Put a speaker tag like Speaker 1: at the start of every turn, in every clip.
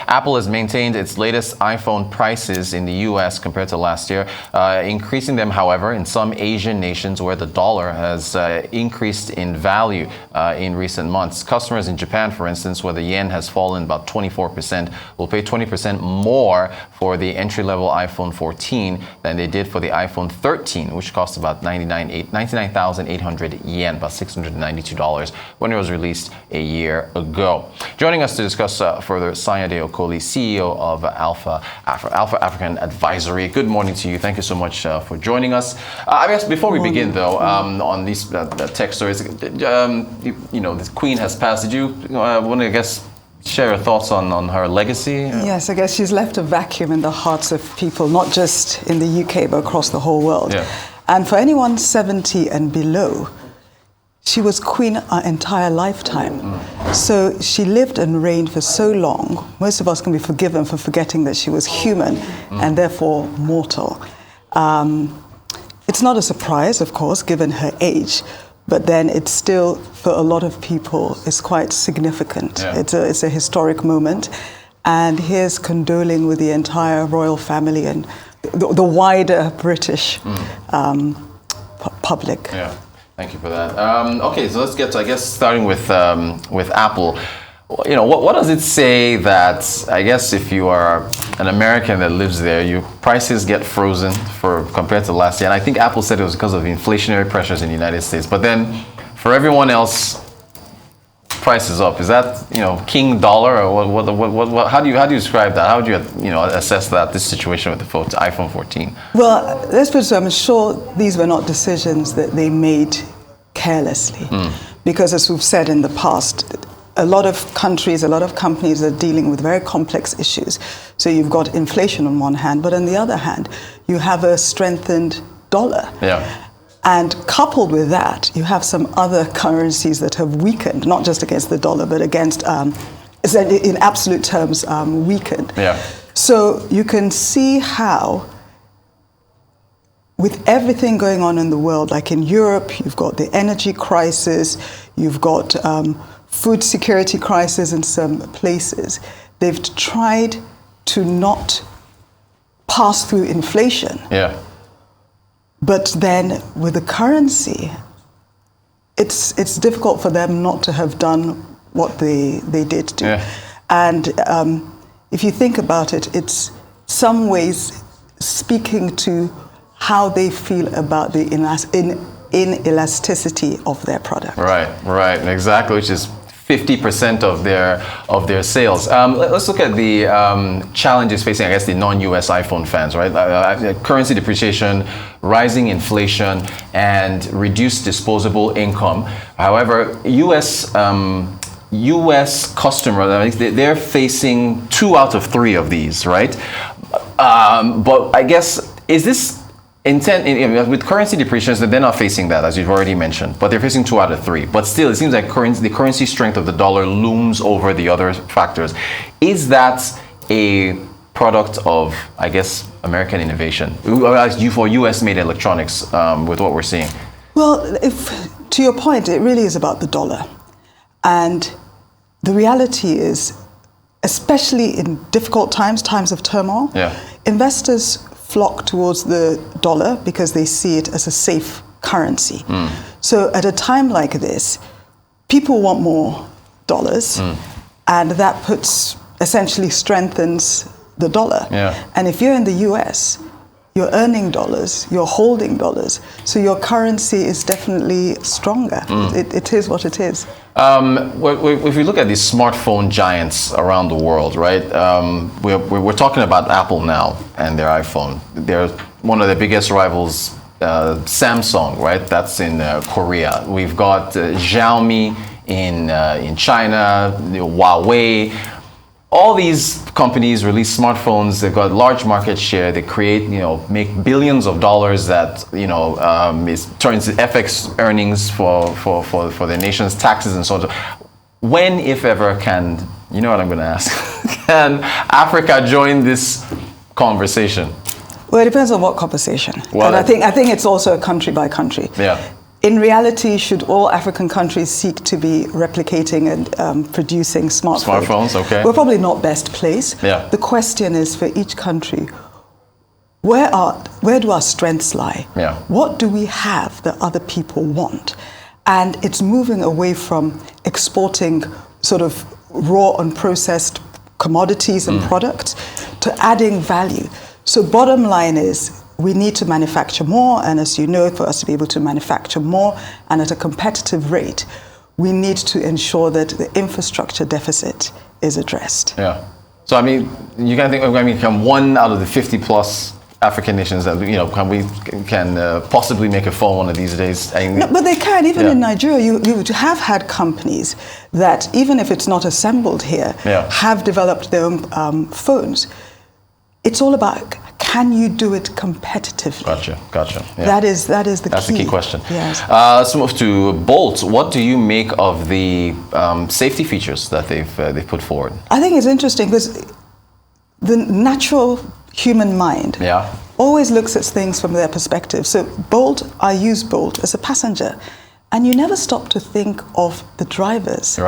Speaker 1: Apple has maintained its latest iPhone prices in the U.S. compared to last year, increasing them, however, in some Asian nations where the dollar has increased in value in recent months. Customers in Japan, for instance, where the yen has fallen about 24%, will pay 20% more for the entry-level iPhone 14 than they did for the iPhone 13, which cost about 99,800 yen, about $692, when it was released a year ago. Joining us to discuss further, Sanyade Okoli, CEO of Alpha African Advisory. Good morning to you. Thank you so much for joining us. I guess before we begin, though, on these tech stories, the Queen has passed. Did you want to, share your thoughts on her legacy?
Speaker 2: Yes, I guess she's left a vacuum in the hearts of people, not just in the UK, but across the whole world.
Speaker 1: Yeah.
Speaker 2: And for anyone 70 and below, she was queen our entire lifetime. So she lived and reigned for so long, most of us can be forgiven for forgetting that she was human and therefore mortal. It's not a surprise, of course, given her age, but then it's still, for a lot of people, is quite significant.
Speaker 1: Yeah.
Speaker 2: It's a historic moment. And here's condoling with the entire royal family and the wider British public.
Speaker 1: Yeah, thank you for that. Okay, so let's get to, starting with Apple. What does it say that, if you are an American that lives there, your prices get frozen compared to last year? And I think Apple said it was because of inflationary pressures in the United States. But then for everyone else, price is up. Is that, king dollar, or what how do you describe that? How do you, assess this situation with the iPhone 14?
Speaker 2: Well, let's put it so, I'm sure these were not decisions that they made carelessly. Because as we've said in the past, a lot of countries, a lot of companies are dealing with very complex issues. So you've got inflation on one hand, but on the other hand, you have a strengthened dollar.
Speaker 1: Yeah.
Speaker 2: And coupled with that, you have some other currencies that have weakened, not just against the dollar, but against, in absolute terms, weakened.
Speaker 1: Yeah.
Speaker 2: So you can see how, with everything going on in the world, like in Europe, you've got the energy crisis, you've got food security crisis in some places. They've tried to not pass through inflation.
Speaker 1: Yeah.
Speaker 2: But then with the currency, it's difficult for them not to have done what they did do.
Speaker 1: Yeah.
Speaker 2: And if you think about it, it's some ways speaking to how they feel about the inelasticity of their product.
Speaker 1: Right, exactly, which is 50% of their sales. Let's look at the challenges facing, the non-US iPhone fans, right? Currency depreciation, rising inflation, and reduced disposable income. However, US customers, they're facing 2 out of 3 of these, right? But is this with currency depreciation, they're not facing that, as you've already mentioned, but they're facing 2 out of 3. But still, it seems like the currency strength of the dollar looms over the other factors. Is that a product of, American innovation, for US-made electronics, with what we're seeing?
Speaker 2: Well, to your point, it really is about the dollar. And the reality is, especially in difficult times of turmoil, investors flock towards the dollar because they see it as a safe currency. So at a time like this, people want more dollars, and that essentially strengthens the dollar.
Speaker 1: Yeah.
Speaker 2: And if you're in the US, you're earning dollars, you're holding dollars, so your currency is definitely stronger. It is what it is.
Speaker 1: If we look at these smartphone giants around the world, right? We're talking about Apple now and their iPhone. They're one of the biggest rivals, Samsung, right? That's in Korea. We've got Xiaomi in China, Huawei. All these companies release smartphones. They've got large market share. They create, make billions of dollars that, turns FX earnings for the nation's taxes and so on. When, if ever, can, you know what I'm going to ask, can Africa join this conversation?
Speaker 2: Well, it depends on what conversation. Well, and I think it's also country by country.
Speaker 1: Yeah.
Speaker 2: In reality, should all African countries seek to be replicating and producing smartphones,
Speaker 1: okay,
Speaker 2: we're probably not best placed.
Speaker 1: Yeah.
Speaker 2: The question is for each country, where do our strengths lie?
Speaker 1: Yeah.
Speaker 2: What do we have that other people want? And it's moving away from exporting sort of raw and processed commodities and products to adding value. So bottom line is we need to manufacture more, and as you know, for us to be able to manufacture more and at a competitive rate, we need to ensure that the infrastructure deficit is addressed.
Speaker 1: Yeah. So I mean, you can think. I mean, can one out of the 50 plus African nations that can possibly make a phone one of these days?
Speaker 2: No, but they can. Even in Nigeria, you have had companies that, even if it's not assembled here, have developed their own phones. It's all about, can you do it competitively?
Speaker 1: Gotcha. Yeah.
Speaker 2: That's the
Speaker 1: That's
Speaker 2: key.
Speaker 1: the key question.
Speaker 2: Yes.
Speaker 1: Let's move to Bolt. What do you make of the safety features that they've put forward?
Speaker 2: I think it's interesting because the natural human mind always looks at things from their perspective. So Bolt, I use Bolt as a passenger, and you never stop to think of the drivers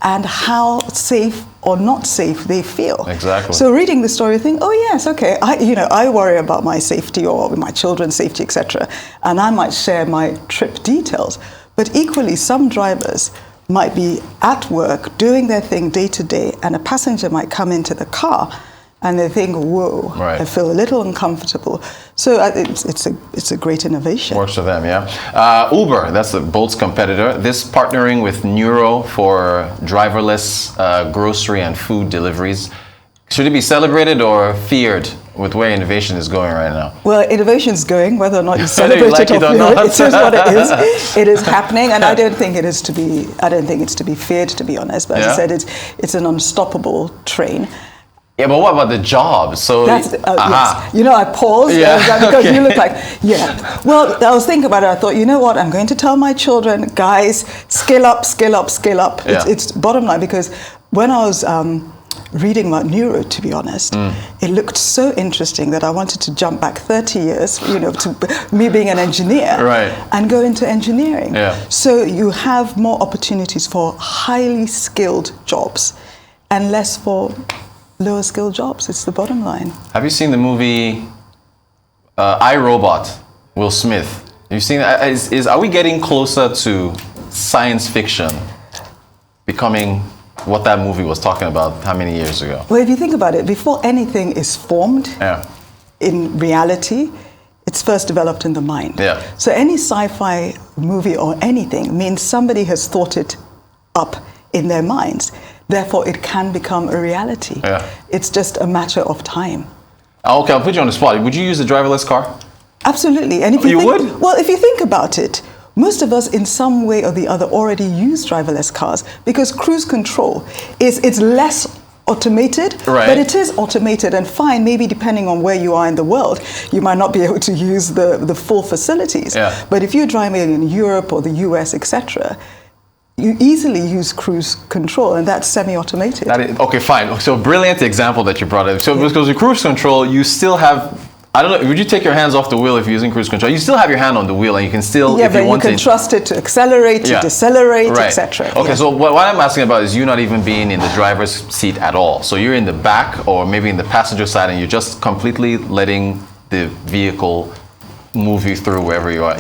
Speaker 2: and how safe or not safe they feel.
Speaker 1: Exactly.
Speaker 2: So reading the story, you think, oh yes, okay, I worry about my safety or my children's safety, etc., and I might share my trip details. But equally, some drivers might be at work doing their thing day to day, and a passenger might come into the car and they think, whoa, I feel a little uncomfortable. So it's a great innovation.
Speaker 1: Works for them, yeah. Uber, that's the Bolt's competitor. This partnering with Neuro for driverless grocery and food deliveries. Should it be celebrated or feared with where innovation is going right now?
Speaker 2: Well, innovation is going, whether or not you celebrate it or fear it. It is what it is. It is happening, and I don't think it's to be feared, to be honest. But as I said, it's an unstoppable train.
Speaker 1: Yeah, but what about the jobs? So
Speaker 2: yes. I paused because you look like, Well, I was thinking about it. I thought, you know what? I'm going to tell my children, guys, skill up, skill up, skill up. It's bottom line, because when I was reading about Neuro, to be honest, it looked so interesting that I wanted to jump back 30 years, to me being an engineer, and go into engineering. So you have more opportunities for highly skilled jobs and less for lower skilled jobs. It's the bottom line.
Speaker 1: Have you seen the movie I, Robot, Will Smith? You've seen are we getting closer to science fiction becoming what that movie was talking about how many years ago?
Speaker 2: Well, if you think about it, before anything is formed in reality, it's first developed in the mind. So any sci-fi movie or anything means somebody has thought it up in their minds. Therefore, it can become a reality. It's just a matter of time.
Speaker 1: Okay, I'll put you on the spot. Would you use a driverless car?
Speaker 2: Absolutely. And if
Speaker 1: you would?
Speaker 2: Well, if you think about it, most of us in some way or the other already use driverless cars because cruise control it's less automated, but it is automated, and fine, maybe depending on where you are in the world, you might not be able to use the full facilities. But if you're driving in Europe or the US, etc., you easily use cruise control, and that's semi-automated.
Speaker 1: Okay, fine. So brilliant example that you brought up. So because with cruise control, you still have, I don't know, would you take your hands off the wheel if you're using cruise control? You still have your hand on the wheel, and you can still, if you want to.
Speaker 2: Yeah, but you can trust it to accelerate, to decelerate, etc.
Speaker 1: Okay, so what I'm asking about is you not even being in the driver's seat at all. So you're in the back or maybe in the passenger side, and you're just completely letting the vehicle move you through wherever you are.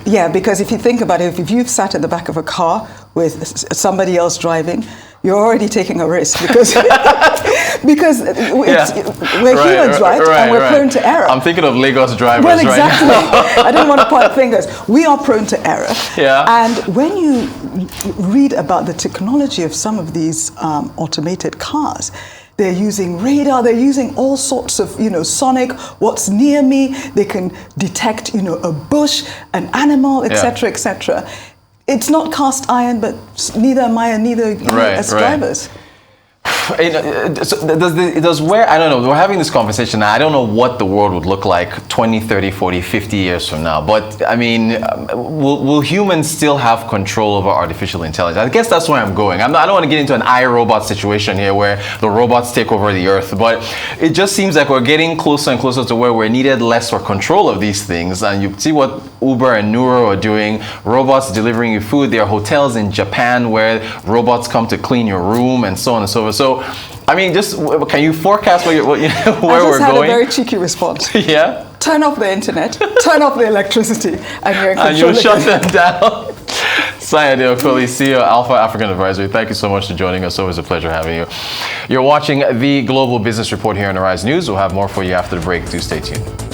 Speaker 2: Yeah, because if you think about it, if you've sat at the back of a car with somebody else driving, you're already taking a risk because we're humans, right? And we're prone to error.
Speaker 1: I'm thinking of Lagos drivers
Speaker 2: right now.
Speaker 1: exactly.
Speaker 2: I didn't want to point fingers. We are prone to error. And when you read about the technology of some of these automated cars, they're using radar, they're using all sorts of, sonic, what's near me, they can detect, a bush, an animal, etc., etc. It's not cast iron, but neither am I and neither as drivers.
Speaker 1: does where, I don't know, we're having this conversation now. I don't know what the world would look like 20, 30, 40, 50 years from now. But I mean, will humans still have control over artificial intelligence? I guess that's where I'm going. I don't want to get into an iRobot situation here where the robots take over the earth. But it just seems like we're getting closer and closer to where we're needed less for control of these things. And you see what Uber and Nuro are doing. Robots delivering you food. There are hotels in Japan where robots come to clean your room and so on and so forth. So, I mean, just can you forecast where we're going?
Speaker 2: I just had a very cheeky response.
Speaker 1: Yeah?
Speaker 2: Turn off the internet, turn off the electricity, and you're in control.
Speaker 1: And you'll shut them down. Sanyade Okoli, CEO, Alpha African Advisory. Thank you so much for joining us. Always a pleasure having you. You're watching the Global Business Report here on Arise News. We'll have more for you after the break. Do stay tuned.